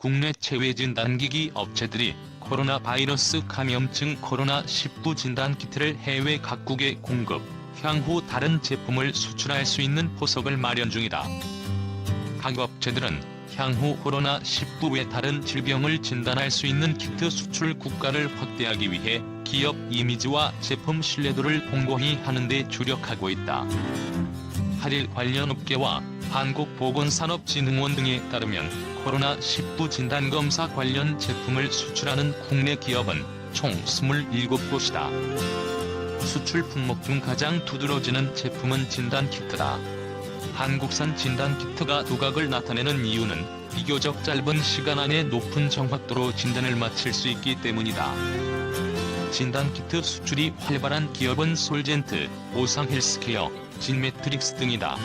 국내 체외 진단기기 업체들이 코로나 바이러스 감염증 코로나19 진단키트를 해외 각국에 공급, 향후 다른 제품을 수출할 수 있는 포석을 마련 중이다. 각 업체들은 향후 코로나19 외 다른 질병을 진단할 수 있는 키트 수출 국가를 확대하기 위해 기업 이미지와 제품 신뢰도를 공고히 하는 데 주력하고 있다. 한일 관련 업계와 한국보건산업진흥원 등에 따르면 코로나19 진단검사 관련 제품을 수출하는 국내 기업은 총 27곳이다. 수출 품목 중 가장 두드러지는 제품은 진단키트다. 한국산 진단키트가 두각을 나타내는 이유는 비교적 짧은 시간 안에 높은 정확도로 진단을 마칠 수 있기 때문이다. 진단키트 수출이 활발한 기업은 솔젠트, 오상헬스케어, 진매트릭스 등이다.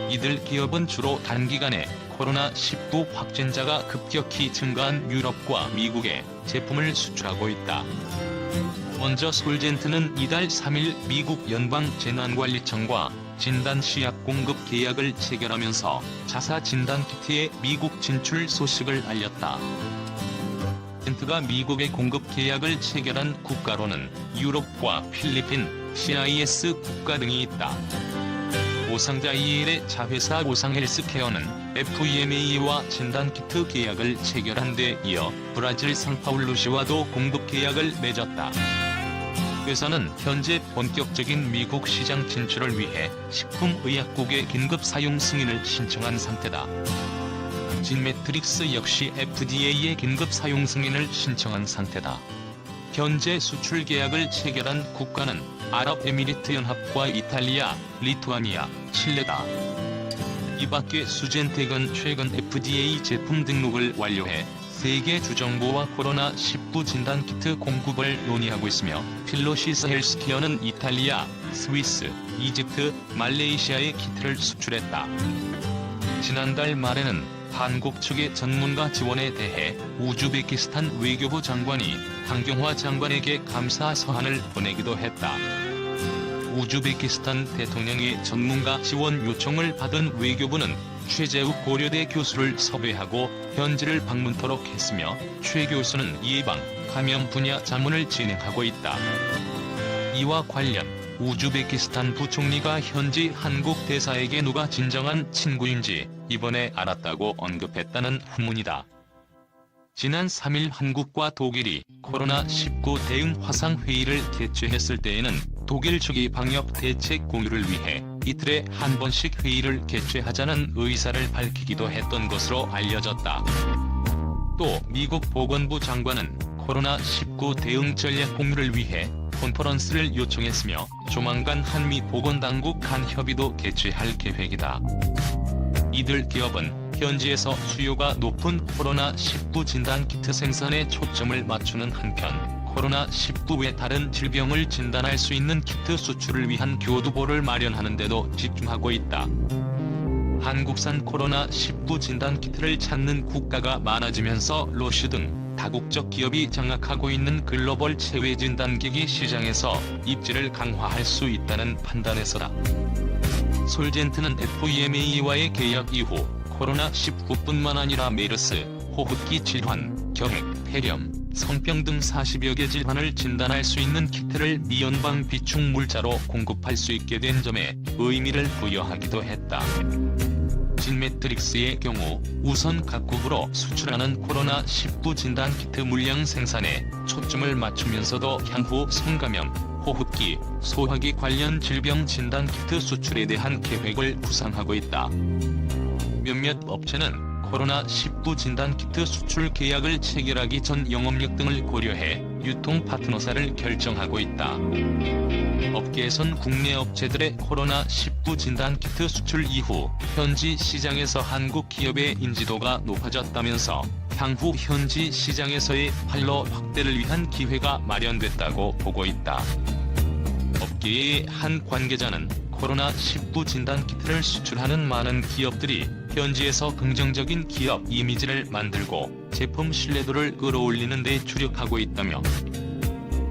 이들 기업은 주로 단기간에 코로나19 확진자가 급격히 증가한 유럽과 미국에 제품을 수출하고 있다. 먼저 솔젠트는 이달 3일 미국 연방재난관리청과 진단시약 공급 계약을 체결하면서 자사 진단키트의 미국 진출 소식을 알렸다. 솔젠트가 미국에 공급 계약을 체결한 국가로는 유럽과 필리핀, CIS 국가 등이 있다. 오상자 이엘의 자회사 오상헬스케어는 FEMA와 진단키트 계약을 체결한 데 이어 브라질 상파울루시와도 공급 계약을 맺었다. 회사는 현재 본격적인 미국 시장 진출을 위해 식품의약국에 긴급 사용 승인을 신청한 상태다. 진매트릭스 역시 FDA에 긴급 사용 승인을 신청한 상태다. 현재 수출 계약을 체결한 국가는 아랍에미리트 연합과 이탈리아, 리투아니아, 칠레다. 이 밖에 수젠텍은 최근 FDA 제품 등록을 완료해 세계 주정부와 코로나19 진단키트 공급을 논의하고 있으며 필로시스 헬스케어는 이탈리아, 스위스, 이집트, 말레이시아에 키트를 수출했다. 지난달 말에는 한국 측의 전문가 지원에 대해 우즈베키스탄 외교부 장관이 강경화 장관에게 감사 서한을 보내기도 했다. 우즈베키스탄 대통령의 전문가 지원 요청을 받은 외교부는 최재욱 고려대 교수를 섭외하고 현지를 방문토록 했으며 최 교수는 예방, 감염 분야 자문을 진행하고 있다. 이와 관련 우즈베키스탄 부총리가 현지 한국 대사에게 누가 진정한 친구인지 이번에 알았다고 언급했다는 후문이다. 지난 3일 한국과 독일이 코로나19 대응 화상회의를 개최했을 때에는 독일 측이 방역 대책 공유를 위해 이틀에 한 번씩 회의를 개최하자는 의사를 밝히기도 했던 것으로 알려졌다. 또 미국 보건부 장관은 코로나19 대응 전략 공유를 위해 컨퍼런스를 요청했으며 조만간 한미 보건당국 간 협의도 개최할 계획이다. 이들 기업은 현지에서 수요가 높은 코로나19 진단키트 생산에 초점을 맞추는 한편 코로나19 외 다른 질병을 진단할 수 있는 키트 수출을 위한 교두보를 마련하는 데도 집중하고 있다. 한국산 코로나19 진단키트를 찾는 국가가 많아지면서 로슈 등 다국적 기업이 장악하고 있는 글로벌 체외 진단기기 시장에서 입지를 강화할 수 있다는 판단에서다. 솔젠트는 FEMA와의 계약 이후 코로나19뿐만 아니라 메르스, 호흡기 질환, 결핵, 폐렴, 성병 등 40여 개 질환을 진단할 수 있는 키트를 미연방 비축물자로 공급할 수 있게 된 점에 의미를 부여하기도 했다. 진매트릭스의 경우 우선 각국으로 수출하는 코로나19 진단키트 물량 생산에 초점을 맞추면서도 향후 성감염, 호흡기, 소화기 관련 질병 진단키트 수출에 대한 계획을 구상하고 있다. 몇몇 업체는 코로나19 진단키트 수출 계약을 체결하기 전 영업력 등을 고려해 유통 파트너사를 결정하고 있다. 업계에선 국내 업체들의 코로나19 진단키트 수출 이후 현지 시장에서 한국 기업의 인지도가 높아졌다면서 향후 현지 시장에서의 판로 확대를 위한 기회가 마련됐다고 보고 있다. 업계의 한 관계자는 코로나19 진단키트를 수출하는 많은 기업들이 현지에서 긍정적인 기업 이미지를 만들고 제품 신뢰도를 끌어올리는 데 주력하고 있다며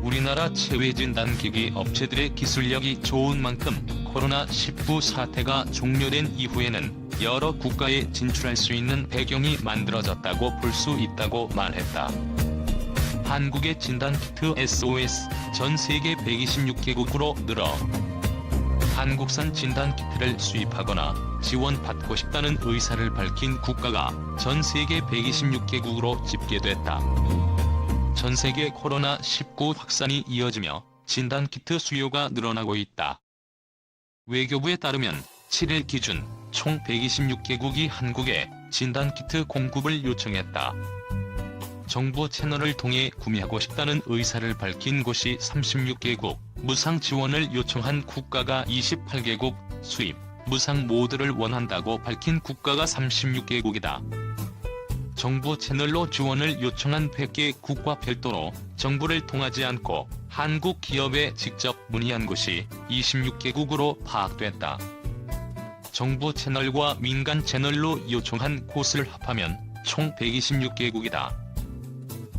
우리나라 체외 진단기기 업체들의 기술력이 좋은 만큼 코로나19 사태가 종료된 이후에는 여러 국가에 진출할 수 있는 배경이 만들어졌다고 볼 수 있다고 말했다. 한국의 진단키트 SOS 전 세계 126개국으로 늘어 한국산 진단키트를 수입하거나 지원받고 싶다는 의사를 밝힌 국가가 전 세계 126개국으로 집계됐다. 전 세계 코로나19 확산이 이어지며 진단키트 수요가 늘어나고 있다. 외교부에 따르면 7일 기준 총 126개국이 한국에 진단키트 공급을 요청했다. 정부 채널을 통해 구매하고 싶다는 의사를 밝힌 곳이 36개국, 무상 지원을 요청한 국가가 28개국, 수입, 무상 모드를 원한다고 밝힌 국가가 36개국이다. 정부 채널로 지원을 요청한 100개국과 별도로 정부를 통하지 않고 한국 기업에 직접 문의한 곳이 26개국으로 파악됐다. 정부 채널과 민간 채널로 요청한 곳을 합하면 총 126개국이다.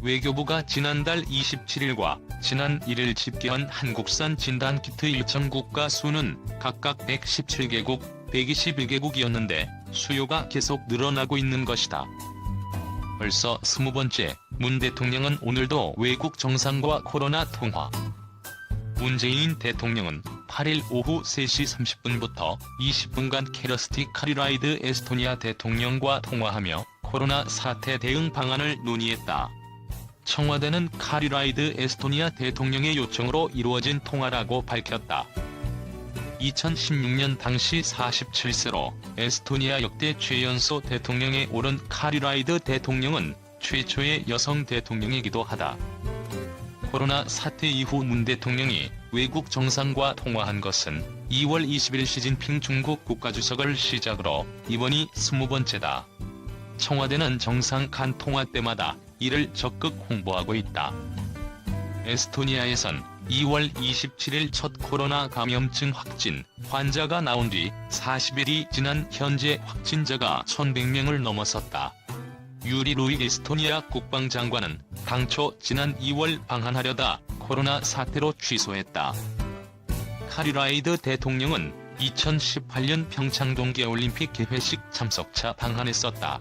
외교부가 지난달 27일과 지난 1일 집계한 한국산 진단키트 요청 국가 수는 각각 117개국, 121개국이었는데 수요가 계속 늘어나고 있는 것이다. 벌써 20번째, 문 대통령은 오늘도 외국 정상과 코로나 통화. 문재인 대통령은 8일 오후 3시 30분부터 20분간 캐러스티 카리라이드 에스토니아 대통령과 통화하며 코로나 사태 대응 방안을 논의했다. 청와대는 카리라이드 에스토니아 대통령의 요청으로 이루어진 통화라고 밝혔다. 2016년 당시 47세로 에스토니아 역대 최연소 대통령에 오른 카리라이드 대통령은 최초의 여성 대통령이기도 하다. 코로나 사태 이후 문 대통령이 외국 정상과 통화한 것은 2월 20일 시진핑 중국 국가주석을 시작으로 이번이 20번째다. 청와대는 정상 간 통화 때마다 이를 적극 홍보하고 있다. 에스토니아에선 2월 27일 첫 코로나 감염증 확진 환자가 나온 뒤 40일이 지난 현재 확진자가 1,100명을 넘어섰다. 유리 루이 에스토니아 국방장관은 당초 지난 2월 방한하려다 코로나 사태로 취소했다. 카리라이드 대통령은 2018년 평창 동계올림픽 개회식 참석차 방한했었다.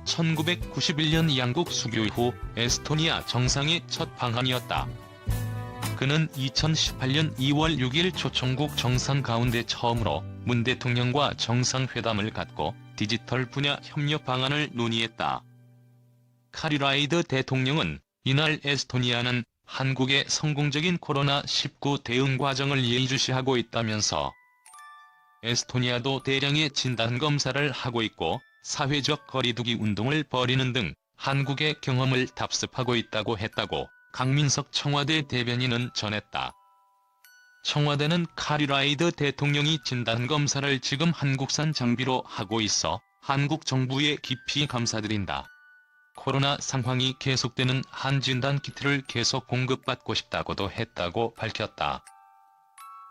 1991년 양국 수교 이후 에스토니아 정상의 첫 방한이었다. 그는 2018년 2월 6일 초청국 정상 가운데 처음으로 문 대통령과 정상회담을 갖고 디지털 분야 협력 방안을 논의했다. 카리라이드 대통령은 이날 에스토니아는 한국의 성공적인 코로나19 대응 과정을 예의주시하고 있다면서 에스토니아도 대량의 진단검사를 하고 있고 사회적 거리두기 운동을 벌이는 등 한국의 경험을 답습하고 있다고 했다고 강민석 청와대 대변인은 전했다. 청와대는 카리라이드 대통령이 진단검사를 지금 한국산 장비로 하고 있어 한국 정부에 깊이 감사드린다. 코로나 상황이 계속되는 한 진단키트를 계속 공급받고 싶다고도 했다고 밝혔다.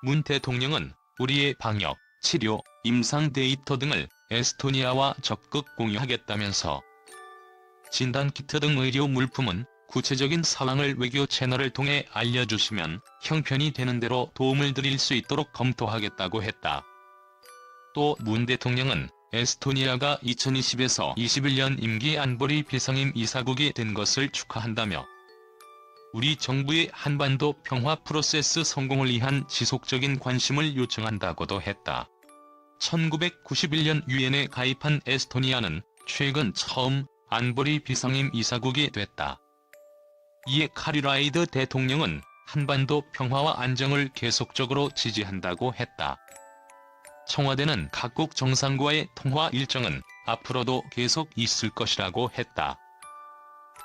문 대통령은 우리의 방역, 치료, 임상 데이터 등을 에스토니아와 적극 공유하겠다면서 진단키트 등 의료 물품은 구체적인 상황을 외교 채널을 통해 알려주시면 형편이 되는 대로 도움을 드릴 수 있도록 검토하겠다고 했다. 또 문 대통령은 에스토니아가 2020에서 21년 임기 안보리 비상임 이사국이 된 것을 축하한다며 우리 정부의 한반도 평화 프로세스 성공을 위한 지속적인 관심을 요청한다고도 했다. 1991년 유엔에 가입한 에스토니아는 최근 처음 안보리 비상임 이사국이 됐다. 이에 카리라이드 대통령은 한반도 평화와 안정을 계속적으로 지지한다고 했다. 청와대는 각국 정상과의 통화 일정은 앞으로도 계속 있을 것이라고 했다.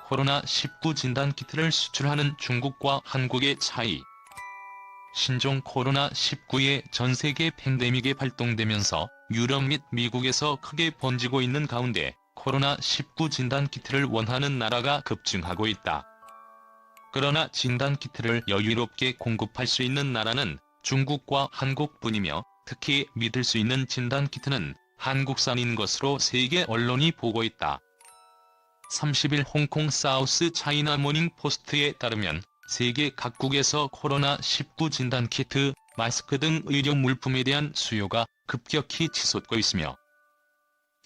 코로나19 진단키트를 수출하는 중국과 한국의 차이. 신종 코로나19의 전세계 팬데믹이 발동되면서 유럽 및 미국에서 크게 번지고 있는 가운데 코로나19 진단키트를 원하는 나라가 급증하고 있다. 그러나 진단키트를 여유롭게 공급할 수 있는 나라는 중국과 한국뿐이며 특히 믿을 수 있는 진단키트는 한국산인 것으로 세계 언론이 보고 있다. 30일 홍콩 사우스 차이나 모닝 포스트에 따르면 세계 각국에서 코로나19 진단키트, 마스크 등 의료 물품에 대한 수요가 급격히 치솟고 있으며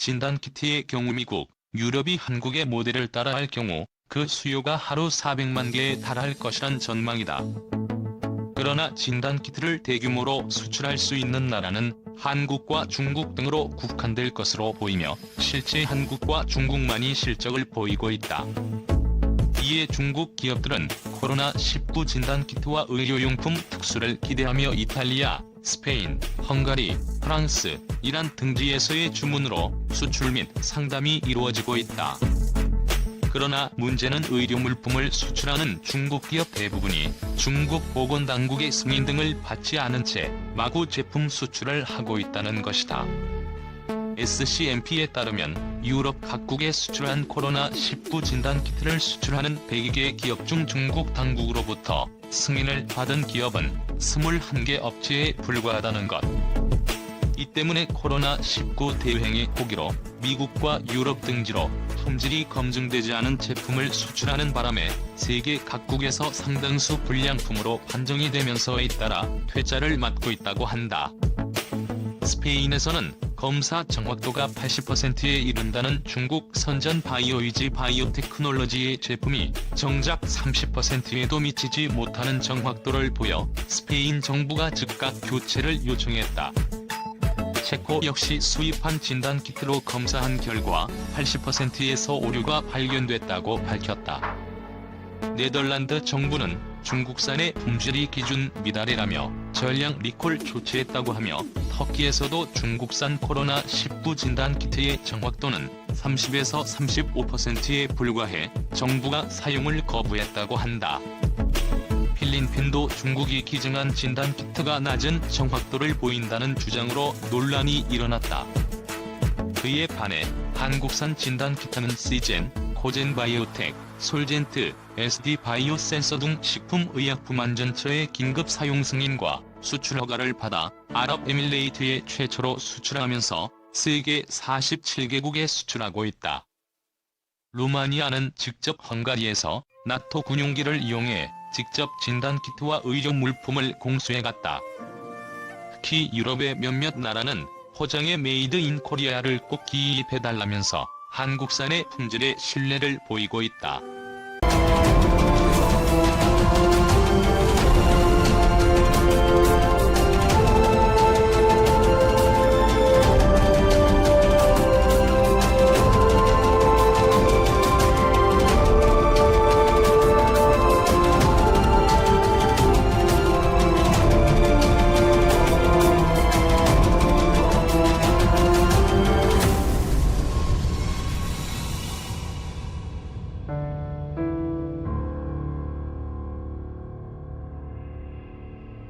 진단키트의 경우 미국, 유럽이 한국의 모델을 따라할 경우 그 수요가 하루 400만 개에 달할 것이란 전망이다. 그러나 진단키트를 대규모로 수출할 수 있는 나라는 한국과 중국 등으로 국한될 것으로 보이며 실제 한국과 중국만이 실적을 보이고 있다. 이에 중국 기업들은 코로나19 진단키트와 의료용품 특수를 기대하며 이탈리아, 스페인, 헝가리, 프랑스, 이란 등지에서의 주문으로 수출 및 상담이 이루어지고 있다. 그러나 문제는 의료물품을 수출하는 중국 기업 대부분이 중국 보건당국의 승인 등을 받지 않은 채 마구 제품 수출을 하고 있다는 것이다. SCMP에 따르면 유럽 각국에 수출한 코로나19 진단키트를 수출하는 102개 기업 중 중국 당국으로부터 승인을 받은 기업은 21개 업체에 불과하다는 것. 이 때문에 코로나19 대유행의 고기로 미국과 유럽 등지로 품질이 검증되지 않은 제품을 수출하는 바람에 세계 각국에서 상당수 불량품으로 판정이 되면서 잇따라 퇴짜를 맞고 있다고 한다. 스페인에서는 검사 정확도가 80%에 이른다는 중국 선전 바이오이지 바이오테크놀로지의 제품이 정작 30%에도 미치지 못하는 정확도를 보여 스페인 정부가 즉각 교체를 요청했다. 체코 역시 수입한 진단키트로 검사한 결과 80%에서 오류가 발견됐다고 밝혔다. 네덜란드 정부는 중국산의 품질이 기준 미달이라며 전량 리콜 조치했다고 하며 터키에서도 중국산 코로나19 진단키트의 정확도는 30에서 35%에 불과해 정부가 사용을 거부했다고 한다. 필리핀도 중국이 기증한 진단키트가 낮은 정확도를 보인다는 주장으로 논란이 일어났다. 그에 반해 한국산 진단키트는 시젠, 코젠바이오텍, 솔젠트, SD바이오센서 등 식품의약품안전처의 긴급 사용 승인과 수출 허가를 받아 아랍에밀레이트에 최초로 수출하면서 세계 47개국에 수출하고 있다. 루마니아는 직접 헝가리에서 나토 군용기를 이용해 직접 진단키트와 의료물품을 공수해갔다. 특히 유럽의 몇몇 나라는 포장에 메이드 인 코리아를 꼭 기입해달라면서 한국산의 품질에 신뢰를 보이고 있다.